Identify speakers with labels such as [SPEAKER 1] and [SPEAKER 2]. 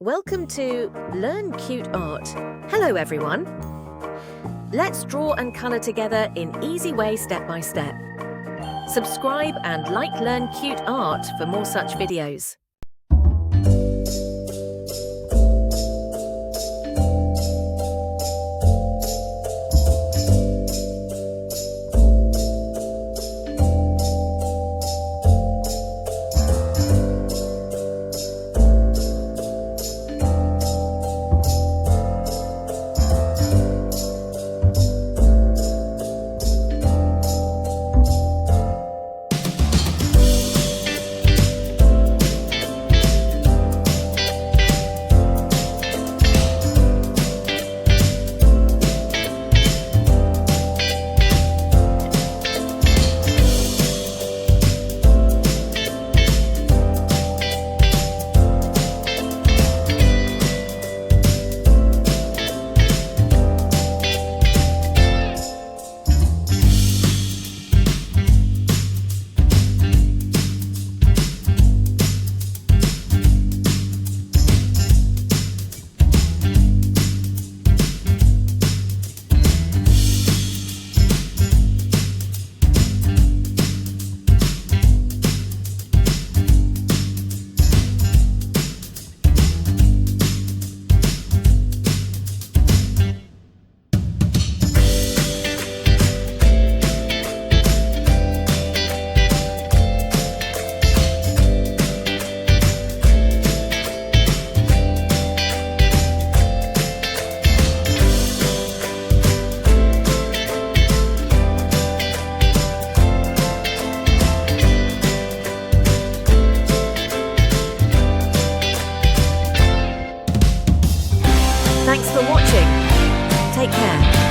[SPEAKER 1] Welcome to Learn Cute Art. Hello everyone. Let's draw and colour together in easy way step by step. Subscribe and like Learn Cute Art for more such videos. Thanks for watching. Take care.